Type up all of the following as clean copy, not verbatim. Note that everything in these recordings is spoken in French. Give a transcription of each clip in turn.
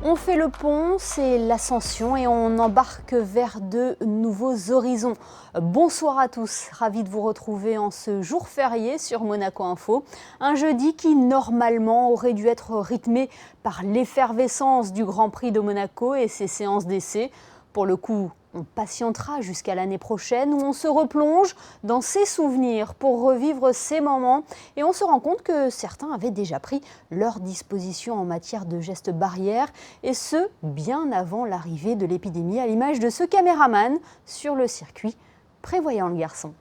On fait le pont, c'est l'ascension et on embarque vers de nouveaux horizons. Bonsoir à tous, ravi de vous retrouver en ce jour férié sur Monaco Info. Un jeudi qui normalement aurait dû être rythmé par l'effervescence du Grand Prix de Monaco et ses séances d'essai. Pour le coup, on patientera jusqu'à l'année prochaine où on se replonge dans ses souvenirs pour revivre ces moments et on se rend compte que certains avaient déjà pris leurs dispositions en matière de gestes barrières et ce, bien avant l'arrivée de l'épidémie, à l'image de ce caméraman sur le circuit, prévoyant le garçon.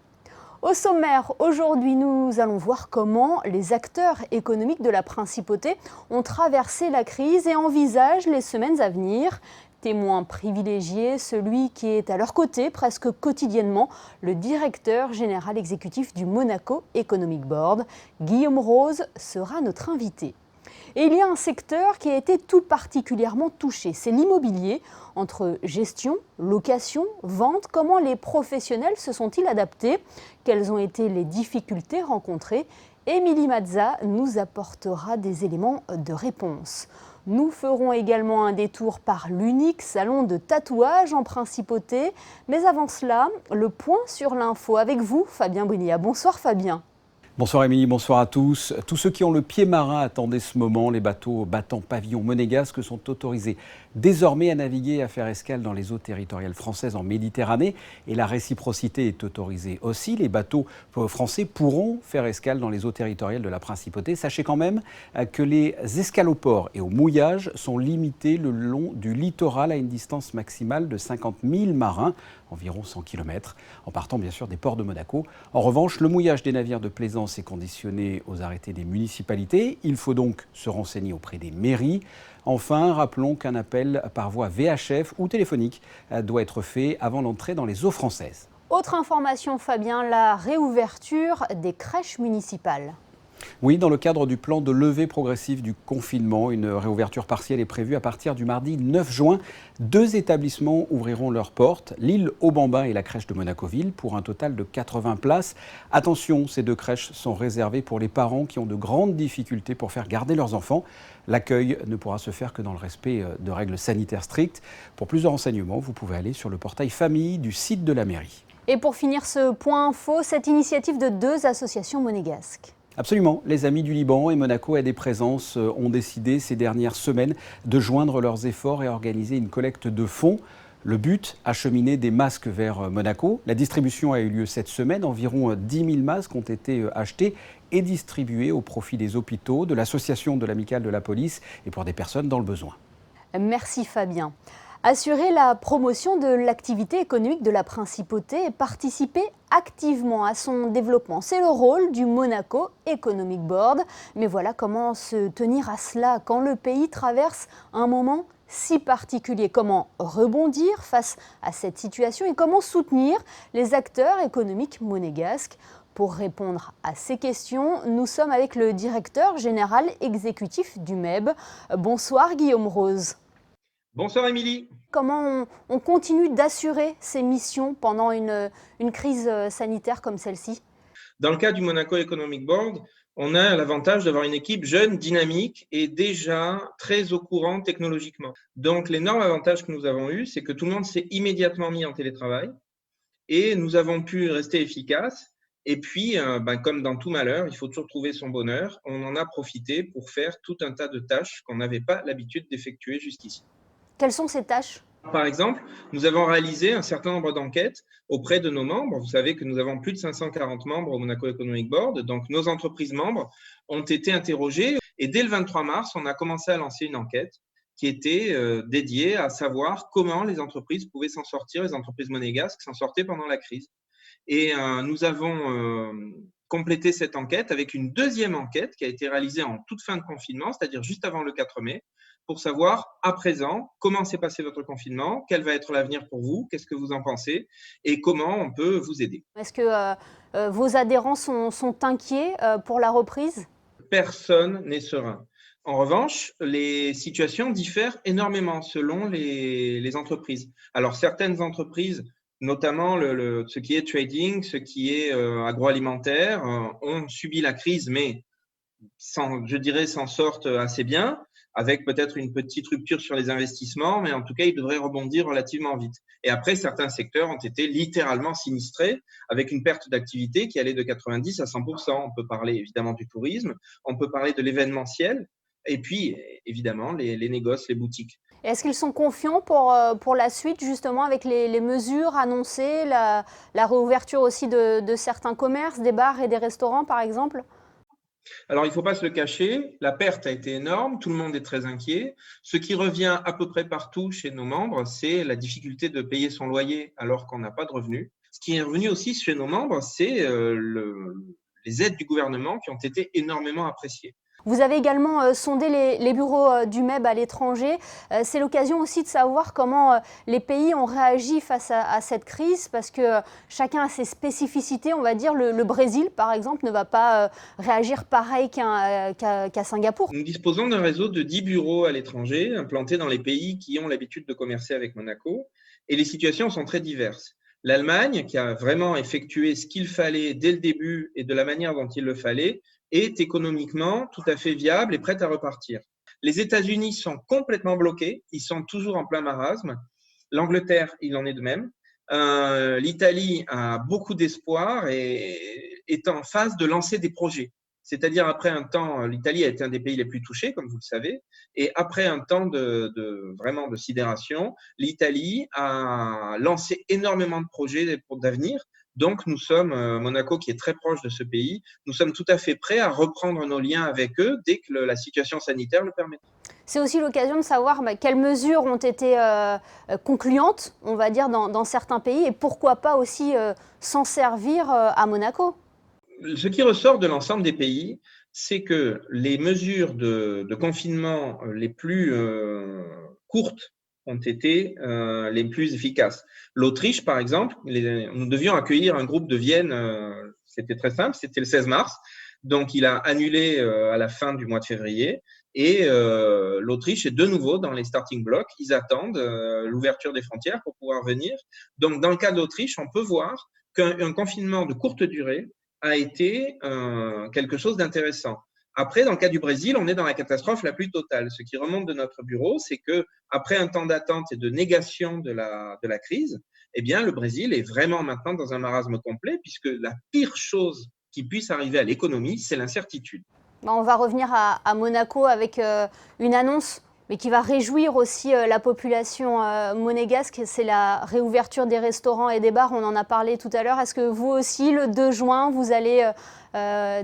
Au sommaire, aujourd'hui, nous allons voir comment les acteurs économiques de la Principauté ont traversé la crise et envisagent les semaines à venir. Témoin privilégié, celui qui est à leur côté presque quotidiennement, le directeur général exécutif du Monaco Economic Board, Guillaume Rose, sera notre invité. Et il y a un secteur qui a été tout particulièrement touché, c'est l'immobilier. Entre gestion, location, vente, comment les professionnels se sont-ils adaptés? Quelles ont été les difficultés rencontrées? Émilie Mazza nous apportera des éléments de réponse. Nous ferons également un détour par l'unique salon de tatouage en Principauté. Mais avant cela, le point sur l'info avec vous, Fabien Brilia. Bonsoir Fabien. Bonsoir Émilie, bonsoir à tous. Tous ceux qui ont le pied marin attendaient ce moment. Les bateaux battant pavillon monégasque sont autorisés désormais à naviguer et à faire escale dans les eaux territoriales françaises en Méditerranée. Et la réciprocité est autorisée aussi. Les bateaux français pourront faire escale dans les eaux territoriales de la Principauté. Sachez quand même que les escales au port et au mouillage sont limitées le long du littoral à une distance maximale de 50 000 marins, environ 100 km, en partant bien sûr des ports de Monaco. En revanche, le mouillage des navires de plaisance est conditionné aux arrêtés des municipalités. Il faut donc se renseigner auprès des mairies. Enfin, rappelons qu'un appel par voie VHF ou téléphonique doit être fait avant l'entrée dans les eaux françaises. Autre information, Fabien, la réouverture des crèches municipales. Oui, dans le cadre du plan de levée progressive du confinement, une réouverture partielle est prévue à partir du mardi 9 juin. 2 établissements ouvriront leurs portes, l'île Aubambin et la crèche de Monaco-Ville, pour un total de 80 places. Attention, ces 2 crèches sont réservées pour les parents qui ont de grandes difficultés pour faire garder leurs enfants. L'accueil ne pourra se faire que dans le respect de règles sanitaires strictes. Pour plus de renseignements, vous pouvez aller sur le portail famille du site de la mairie. Et pour finir ce point info, cette initiative de 2 associations monégasques. Absolument. Les Amis du Liban et Monaco Aide et Présence ont décidé ces dernières semaines de joindre leurs efforts et organiser une collecte de fonds. Le but, acheminer des masques vers Monaco. La distribution a eu lieu cette semaine. Environ 10 000 masques ont été achetés et distribués au profit des hôpitaux, de l'association de l'Amicale de la Police et pour des personnes dans le besoin. Merci Fabien. Assurer la promotion de l'activité économique de la Principauté et participer activement à son développement, c'est le rôle du Monaco Economic Board. Mais voilà, comment se tenir à cela quand le pays traverse un moment si particulier? Comment rebondir face à cette situation et comment soutenir les acteurs économiques monégasques? Pour répondre à ces questions, nous sommes avec le directeur général exécutif du MEB. Bonsoir Guillaume Rose. Bonsoir Émilie. Comment on continue d'assurer ces missions pendant une crise sanitaire comme celle-ci? Dans le cas du Monaco Economic Board, on a l'avantage d'avoir une équipe jeune, dynamique et déjà très au courant technologiquement. Donc l'énorme avantage que nous avons eu, c'est que tout le monde s'est immédiatement mis en télétravail et nous avons pu rester efficaces. Et puis, comme dans tout malheur, il faut toujours trouver son bonheur. On en a profité pour faire tout un tas de tâches qu'on n'avait pas l'habitude d'effectuer jusqu'ici. Quelles sont ces tâches? Par exemple, nous avons réalisé un certain nombre d'enquêtes auprès de nos membres. Vous savez que nous avons plus de 540 membres au Monaco Economic Board. Donc, nos entreprises membres ont été interrogées. Et dès le 23 mars, on a commencé à lancer une enquête qui était dédiée à savoir comment les entreprises pouvaient s'en sortir, les entreprises monégasques s'en sortaient pendant la crise. Et nous avons complété cette enquête avec une deuxième enquête qui a été réalisée en toute fin de confinement, c'est-à-dire juste avant le 4 mai, pour savoir à présent comment s'est passé votre confinement, quel va être l'avenir pour vous, qu'est-ce que vous en pensez et comment on peut vous aider. Est-ce que vos adhérents sont inquiets pour la reprise? Personne n'est serein. En revanche, les situations diffèrent énormément selon les entreprises. Alors, certaines entreprises, notamment ce qui est trading, ce qui est agroalimentaire, ont subi la crise, mais je dirais s'en sortent assez bien. avec peut-être une petite rupture sur les investissements, mais en tout cas, il devrait rebondir relativement vite. Et après, certains secteurs ont été littéralement sinistrés, avec une perte d'activité qui allait de 90 à 100%. On peut parler évidemment du tourisme, on peut parler de l'événementiel, et puis évidemment les négoces, les boutiques. Est-ce qu'ils sont confiants pour la suite, justement, avec les mesures annoncées, la réouverture aussi de certains commerces, des bars et des restaurants, par exemple? Alors, il ne faut pas se le cacher, la perte a été énorme, tout le monde est très inquiet. Ce qui revient à peu près partout chez nos membres, c'est la difficulté de payer son loyer alors qu'on n'a pas de revenus. Ce qui est revenu aussi chez nos membres, c'est les aides du gouvernement qui ont été énormément appréciées. Vous avez également sondé les bureaux du MEB à l'étranger. C'est l'occasion aussi de savoir comment les pays ont réagi face à cette crise, parce que chacun a ses spécificités. On va dire le Brésil, par exemple, ne va pas réagir pareil qu'à Singapour. Nous disposons d'un réseau de 10 bureaux à l'étranger, implantés dans les pays qui ont l'habitude de commercer avec Monaco, et les situations sont très diverses. L'Allemagne, qui a vraiment effectué ce qu'il fallait dès le début et de la manière dont il le fallait, est économiquement tout à fait viable et prête à repartir. Les États-Unis sont complètement bloqués, ils sont toujours en plein marasme. L'Angleterre, il en est de même. L'Italie a beaucoup d'espoir et est en phase de lancer des projets. C'est-à-dire, après un temps, l'Italie a été un des pays les plus touchés, comme vous le savez, et après un temps vraiment de sidération, l'Italie a lancé énormément de projets d'avenir. Donc, nous sommes, Monaco qui est très proche de ce pays, nous sommes tout à fait prêts à reprendre nos liens avec eux dès que la situation sanitaire le permet. C'est aussi l'occasion de savoir quelles mesures ont été concluantes, on va dire, dans certains pays, et pourquoi pas aussi s'en servir à Monaco. Ce qui ressort de l'ensemble des pays, c'est que les mesures de confinement les plus courtes ont été les plus efficaces. L'Autriche, par exemple, nous devions accueillir un groupe de Vienne, c'était très simple, c'était le 16 mars, donc il a annulé à la fin du mois de février, et l'Autriche est de nouveau dans les starting blocks, ils attendent l'ouverture des frontières pour pouvoir venir. Donc dans le cas de l'Autriche, on peut voir qu'un confinement de courte durée a été quelque chose d'intéressant. Après, dans le cas du Brésil, on est dans la catastrophe la plus totale. Ce qui remonte de notre bureau, c'est qu'après un temps d'attente et de négation de la crise, eh bien, le Brésil est vraiment maintenant dans un marasme complet, puisque la pire chose qui puisse arriver à l'économie, c'est l'incertitude. On va revenir à Monaco avec une annonce, mais qui va réjouir aussi la population monégasque. C'est la réouverture des restaurants et des bars, on en a parlé tout à l'heure. Est-ce que vous aussi, le 2 juin, vous allez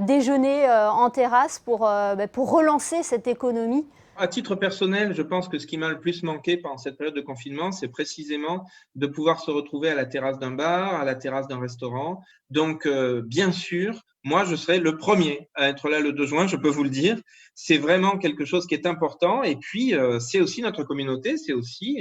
déjeuner en terrasse pour relancer cette économie ? À titre personnel, je pense que ce qui m'a le plus manqué pendant cette période de confinement, c'est précisément de pouvoir se retrouver à la terrasse d'un bar, à la terrasse d'un restaurant. Donc, bien sûr, moi, je serai le premier à être là le 2 juin, je peux vous le dire. C'est vraiment quelque chose qui est important. Et puis, c'est aussi notre communauté, c'est aussi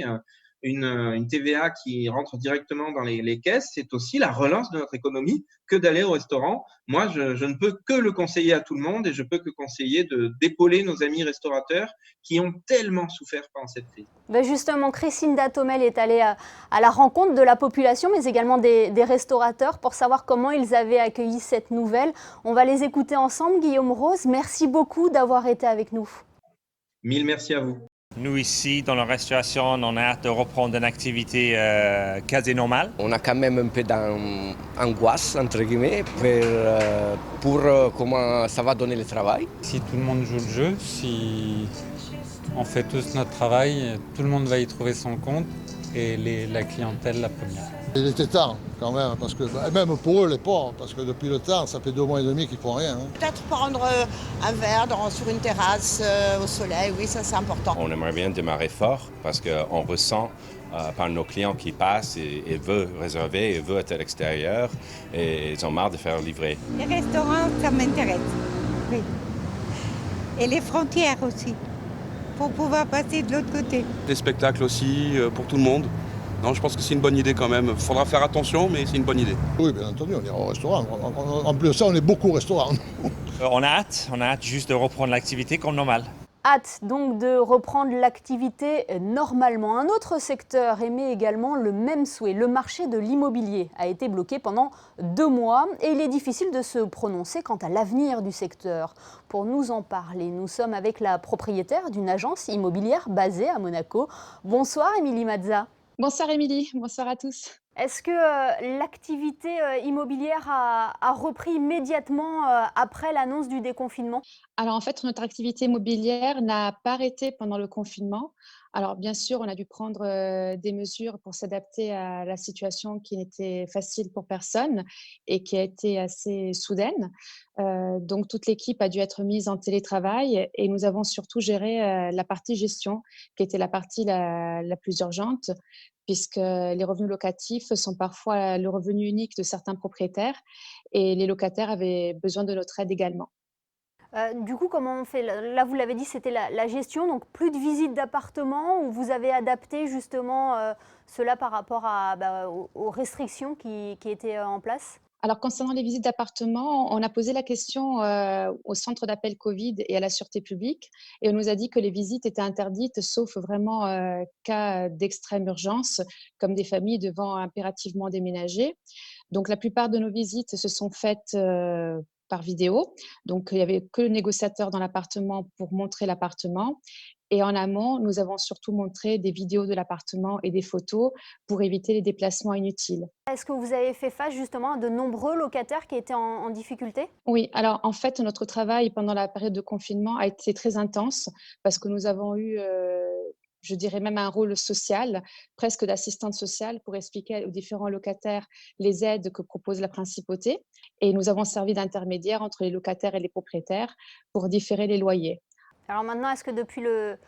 une TVA qui rentre directement dans les caisses. C'est aussi la relance de notre économie que d'aller au restaurant. Moi, je ne peux que le conseiller à tout le monde et je peux que conseiller d'épauler nos amis restaurateurs qui ont tellement souffert pendant cette crise. Justement, Christine Datomel est allée à la rencontre de la population, mais également des restaurateurs, pour savoir comment ils avaient accueilli cette nouvelle. On va les écouter ensemble. Guillaume Rose, merci beaucoup d'avoir été avec nous. Mille merci à vous. Nous ici, dans la restauration, on a hâte de reprendre une activité quasi normale. On a quand même un peu d'angoisse, entre guillemets, pour comment ça va donner le travail. Si tout le monde joue le jeu, si on fait tous notre travail, tout le monde va y trouver son compte et la clientèle la première. Il était temps quand même, parce que même pour eux les pauvres, parce que depuis le temps, ça fait 2 mois et demi qu'ils ne font rien. Peut-être prendre un verre sur une terrasse au soleil, oui, ça c'est important. On aimerait bien démarrer fort parce qu'on ressent par nos clients qui passent et veulent réserver et veulent être à l'extérieur et ils ont marre de faire livrer. Les restaurants, ça m'intéresse, oui. Et les frontières aussi, pour pouvoir passer de l'autre côté. Des spectacles aussi pour tout le monde. Non, je pense que c'est une bonne idée quand même. Il faudra faire attention, mais c'est une bonne idée. Oui, bien entendu, on ira au restaurant. En plus de ça, on est beaucoup au restaurant. On a hâte juste de reprendre l'activité comme normal. Hâte donc de reprendre l'activité normalement. Un autre secteur émet également le même souhait. Le marché de l'immobilier a été bloqué pendant 2 mois et il est difficile de se prononcer quant à l'avenir du secteur. Pour nous en parler, nous sommes avec la propriétaire d'une agence immobilière basée à Monaco. Bonsoir Émilie Mazza. Bonsoir Émilie, bonsoir à tous. Est-ce que l'activité immobilière a repris immédiatement après l'annonce du déconfinement? Alors en fait, notre activité immobilière n'a pas arrêté pendant le confinement. Alors bien sûr, on a dû prendre des mesures pour s'adapter à la situation qui n'était facile pour personne et qui a été assez soudaine. Donc toute l'équipe a dû être mise en télétravail et nous avons surtout géré la partie gestion, qui était la partie la plus urgente, puisque les revenus locatifs sont parfois le revenu unique de certains propriétaires et les locataires avaient besoin de notre aide également. Du coup, comment on fait? Là, vous l'avez dit, c'était la gestion, donc plus de visites d'appartements, ou vous avez adapté justement cela par rapport aux restrictions qui étaient en place? Alors concernant les visites d'appartements, on a posé la question au centre d'appel Covid et à la sûreté publique et on nous a dit que les visites étaient interdites sauf vraiment cas d'extrême urgence, comme des familles devant impérativement déménager. Donc la plupart de nos visites se sont faites par vidéo. Donc il n'y avait que le négociateur dans l'appartement pour montrer l'appartement. Et en amont, nous avons surtout montré des vidéos de l'appartement et des photos pour éviter les déplacements inutiles. Est-ce que vous avez fait face justement à de nombreux locataires qui étaient en difficulté? Oui, alors en fait, notre travail pendant la période de confinement a été très intense parce que nous avons eu, je dirais même un rôle social, presque d'assistante sociale pour expliquer aux différents locataires les aides que propose la principauté. Et nous avons servi d'intermédiaire entre les locataires et les propriétaires pour différer les loyers. Alors maintenant, est-ce que depuis le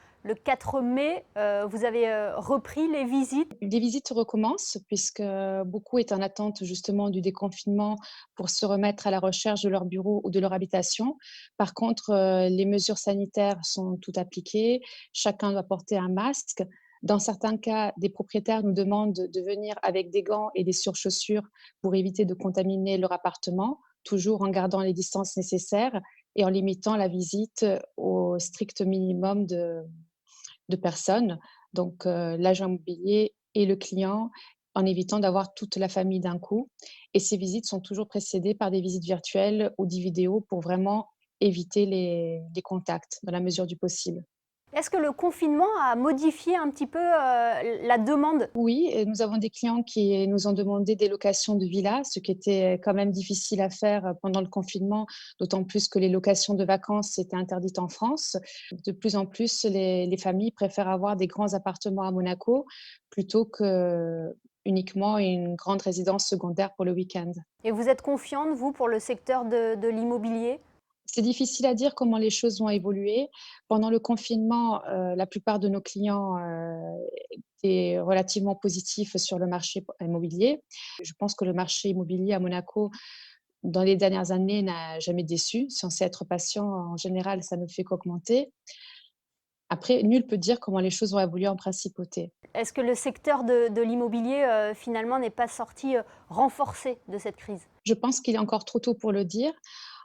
4 mai, vous avez repris les visites? Les visites recommencent puisque beaucoup est en attente justement du déconfinement pour se remettre à la recherche de leur bureau ou de leur habitation. Par contre, les mesures sanitaires sont toutes appliquées. Chacun doit porter un masque. Dans certains cas, des propriétaires nous demandent de venir avec des gants et des surchaussures pour éviter de contaminer leur appartement, toujours en gardant les distances nécessaires et en limitant la visite au strict minimum de personnes, donc l'agent immobilier et le client, en évitant d'avoir toute la famille d'un coup. Et ces visites sont toujours précédées par des visites virtuelles ou des vidéos pour vraiment éviter les contacts dans la mesure du possible. Est-ce que le confinement a modifié un petit peu la demande? Oui, et nous avons des clients qui nous ont demandé des locations de villas, ce qui était quand même difficile à faire pendant le confinement, d'autant plus que les locations de vacances étaient interdites en France. De plus en plus, les familles préfèrent avoir des grands appartements à Monaco plutôt que uniquement une grande résidence secondaire pour le week-end. Et vous êtes confiante, vous, pour le secteur de l'immobilier? C'est difficile à dire comment les choses vont évoluer. Pendant le confinement, la plupart de nos clients étaient relativement positifs sur le marché immobilier. Je pense que le marché immobilier à Monaco, dans les dernières années, n'a jamais déçu. Si on sait être patient, en général, ça ne fait qu'augmenter. Après, nul peut dire comment les choses vont évoluer en principauté. Est-ce que le secteur de l'immobilier, finalement, n'est pas sorti renforcé de cette crise? Je pense qu'il est encore trop tôt pour le dire.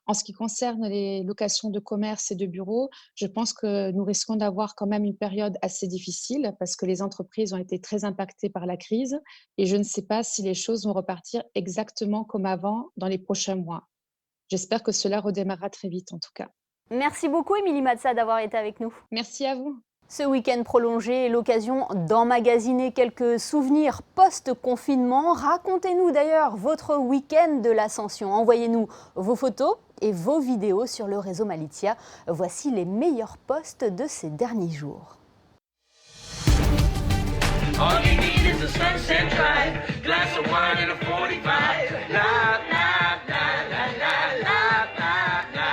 En ce qui concerne les locations de commerce et de bureaux, je pense que nous risquons d'avoir quand même une période assez difficile parce que les entreprises ont été très impactées par la crise et je ne sais pas si les choses vont repartir exactement comme avant dans les prochains mois. J'espère que cela redémarrera très vite en tout cas. Merci beaucoup Émilie Mazza d'avoir été avec nous. Merci à vous. Ce week-end prolongé est l'occasion d'emmagasiner quelques souvenirs post-confinement. Racontez-nous d'ailleurs votre week-end de l'Ascension. Envoyez-nous vos photos et vos vidéos sur le réseau Malizia. Voici les meilleurs posts de ces derniers jours. All you need is a Sunset Drive, glass of wine and a 45. La, la, la, la, la, la, la, la.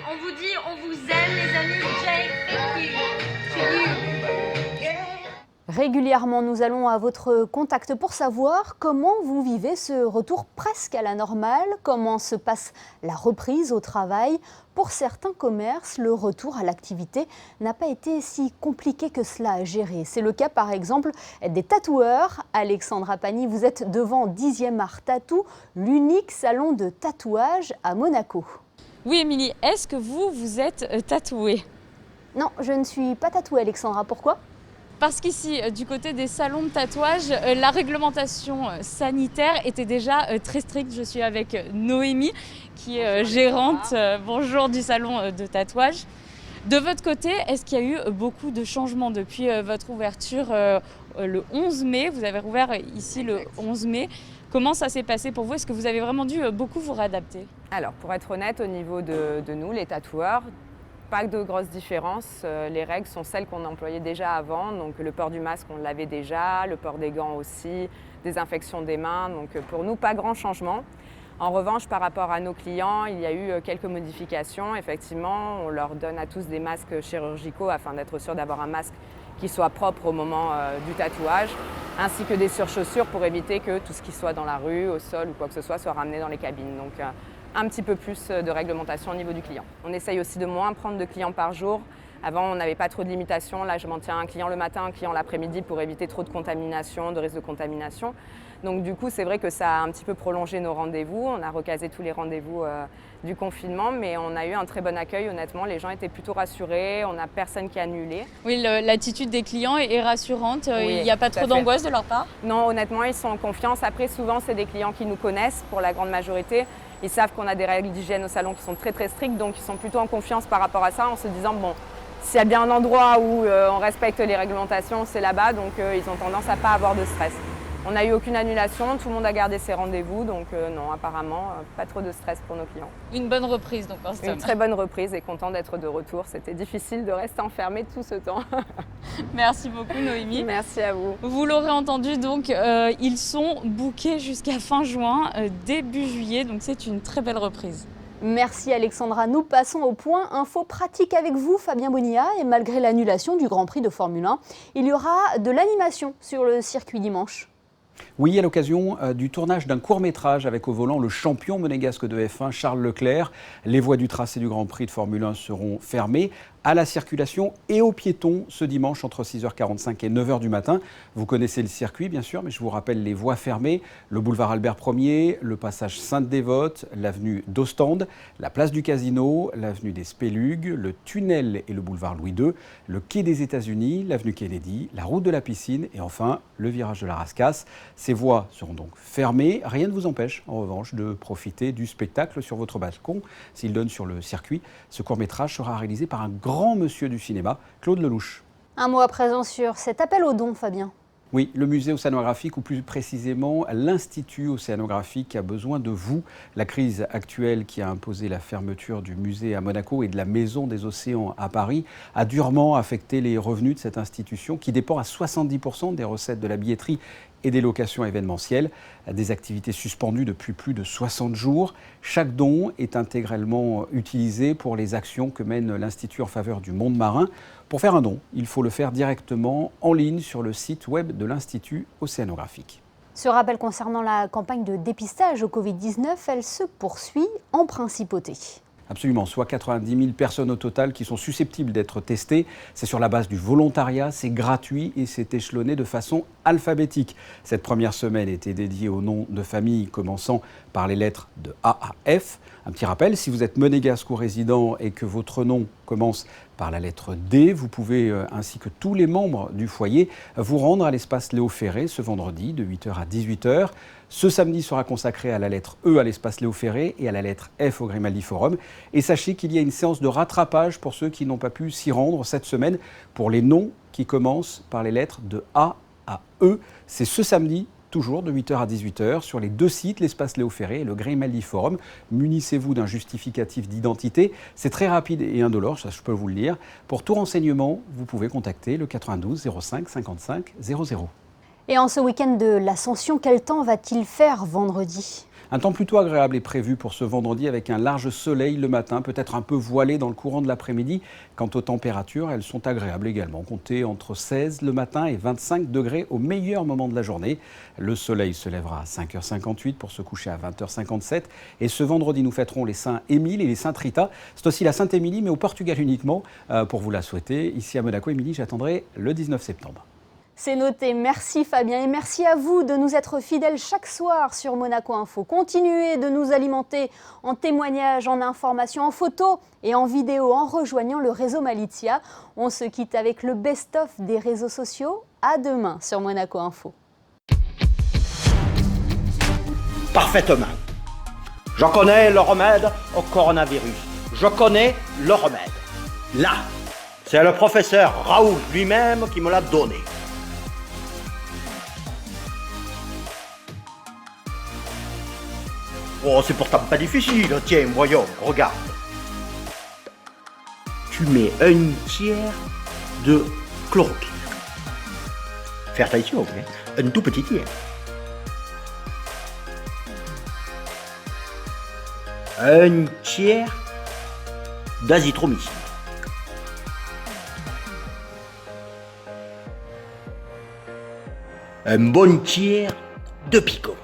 On vous dit, on vous aime les amis. Jake, thank you. To you. Régulièrement, nous allons à votre contact pour savoir comment vous vivez ce retour presque à la normale, comment se passe la reprise au travail. Pour certains commerces, le retour à l'activité n'a pas été si compliqué que cela à gérer. C'est le cas par exemple des tatoueurs. Alexandra Pagny, vous êtes devant 10e Art Tattoo, l'unique salon de tatouage à Monaco. Oui Émilie, est-ce que vous êtes tatouée? Non, je ne suis pas tatouée Alexandra, pourquoi ? Parce qu'ici, du côté des salons de tatouage, la réglementation sanitaire était déjà très stricte. Je suis avec Noémie, qui est gérante bonjour, du salon de tatouage. De votre côté, est-ce qu'il y a eu beaucoup de changements depuis votre ouverture le 11 mai? Vous avez rouvert ici le 11 mai. Comment ça s'est passé pour vous? Est-ce que vous avez vraiment dû beaucoup vous réadapter? Alors, pour être honnête, au niveau de nous, les tatoueurs, pas de grosses différences. Les règles sont celles qu'on employait déjà avant. Donc le port du masque, on l'avait déjà, le port des gants aussi, désinfection des mains. Donc pour nous, pas grand changement. En revanche, par rapport à nos clients, il y a eu quelques modifications. Effectivement, on leur donne à tous des masques chirurgicaux afin d'être sûr d'avoir un masque qui soit propre au moment du tatouage, ainsi que des surchaussures pour éviter que tout ce qui soit dans la rue, au sol ou quoi que ce soit ramené dans les cabines. Donc un petit peu plus de réglementation au niveau du client. On essaye aussi de moins prendre de clients par jour. Avant, on n'avait pas trop de limitations. Là, je m'en tiens un client le matin, un client l'après-midi pour éviter trop de contamination, de risque de contamination. Donc du coup, c'est vrai que ça a un petit peu prolongé nos rendez-vous. On a recasé tous les rendez-vous du confinement, mais on a eu un très bon accueil, honnêtement. Les gens étaient plutôt rassurés, on n'a personne qui a annulé. Oui, l'attitude des clients est rassurante. Oui, il n'y a pas trop d'angoisse de leur part? Non, honnêtement, ils sont en confiance. Après, souvent, c'est des clients qui nous connaissent pour la grande majorité. Ils savent qu'on a des règles d'hygiène au salon qui sont très très strictes, donc ils sont plutôt en confiance par rapport à ça, en se disant bon, s'il y a bien un endroit où on respecte les réglementations, c'est là-bas, donc ils ont tendance à ne pas avoir de stress. On n'a eu aucune annulation, tout le monde a gardé ses rendez-vous, donc non, apparemment, pas trop de stress pour nos clients. Une bonne reprise donc en somme. Une très bonne reprise et content d'être de retour. C'était difficile de rester enfermé tout ce temps. Merci beaucoup Noémie. Merci à vous. Vous l'aurez entendu, donc ils sont bookés jusqu'à fin juin, début juillet, donc c'est une très belle reprise. Merci Alexandra. Nous passons au point info pratique avec vous, Fabien Bonilla. Et malgré l'annulation du Grand Prix de Formule 1, il y aura de l'animation sur le circuit dimanche. Oui, à l'occasion du tournage d'un court-métrage avec au volant le champion monégasque de F1, Charles Leclerc. Les voies du tracé du Grand Prix de Formule 1 seront fermées à la circulation et aux piétons ce dimanche entre 6h45 et 9h du matin. Vous connaissez le circuit bien sûr, mais je vous rappelle les voies fermées. Le boulevard Albert Ier, le passage Sainte-Dévote, l'avenue d'Ostende, la place du Casino, l'avenue des Spélugues, le tunnel et le boulevard Louis II, le quai des États-Unis, l'avenue Kennedy, la route de la Piscine et enfin le virage de la Rascasse. Ces voies seront donc fermées. Rien ne vous empêche en revanche de profiter du spectacle sur votre balcon s'il donne sur le circuit. Ce court-métrage sera réalisé par un grand monsieur du cinéma, Claude Lelouch. Un mot à présent sur cet appel aux dons, Fabien. Oui, le musée océanographique, ou plus précisément l'Institut océanographique, a besoin de vous. La crise actuelle qui a imposé la fermeture du musée à Monaco et de la Maison des Océans à Paris a durement affecté les revenus de cette institution qui dépend à 70% des recettes de la billetterie et des locations événementielles, des activités suspendues depuis plus de 60 jours. Chaque don est intégralement utilisé pour les actions que mène l'Institut en faveur du monde marin. Pour faire un don, il faut le faire directement en ligne sur le site web de l'Institut océanographique. Ce rappel concernant la campagne de dépistage au Covid-19, elle se poursuit en principauté. Absolument, soit 90 000 personnes au total qui sont susceptibles d'être testées. C'est sur la base du volontariat, c'est gratuit et c'est échelonné de façon alphabétique. Cette première semaine était dédiée aux noms de famille commençant par les lettres de A à F. Un petit rappel, si vous êtes monégasque ou résident et que votre nom commence par la lettre D, vous pouvez, ainsi que tous les membres du foyer, vous rendre à l'espace Léo Ferré ce vendredi de 8h à 18h. Ce samedi sera consacré à la lettre E à l'espace Léo Ferré et à la lettre F au Grimaldi Forum. Et sachez qu'il y a une séance de rattrapage pour ceux qui n'ont pas pu s'y rendre cette semaine pour les noms qui commencent par les lettres de A à E. C'est ce samedi, toujours de 8h à 18h, sur les deux sites, l'espace Léo Ferré et le Grimaldi Forum. Munissez-vous d'un justificatif d'identité. C'est très rapide et indolore, ça je peux vous le dire. Pour tout renseignement, vous pouvez contacter le 92 05 55 00. Et en ce week-end de l'Ascension, quel temps va-t-il faire vendredi ? Un temps plutôt agréable est prévu pour ce vendredi avec un large soleil le matin, peut-être un peu voilé dans le courant de l'après-midi. Quant aux températures, elles sont agréables également. Comptez entre 16 le matin et 25 degrés au meilleur moment de la journée. Le soleil se lèvera à 5h58 pour se coucher à 20h57. Et ce vendredi, nous fêterons les Saints Émile et les Saintes Rita. C'est aussi la Sainte Émilie, mais au Portugal uniquement. Pour vous la souhaiter, ici à Monaco, Émilie, j'attendrai le 19 septembre. C'est noté. Merci Fabien et merci à vous de nous être fidèles chaque soir sur Monaco Info. Continuez de nous alimenter en témoignages, en informations, en photos et en vidéos en rejoignant le réseau Malizia. On se quitte avec le best-of des réseaux sociaux. À demain sur Monaco Info. Parfaitement. Je connais le remède au coronavirus. Je connais le remède. Là, c'est le professeur Raoult lui-même qui me l'a donné. Oh, c'est pourtant pas difficile. Tiens, voyons, regarde. Tu mets un tiers de chloroquine. Fais attention, hein, un tout petit tiers. Un tiers d'azithromycine. Un bon tiers de picot.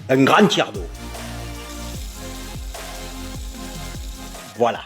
Un grand tiers d'eau. Voilà.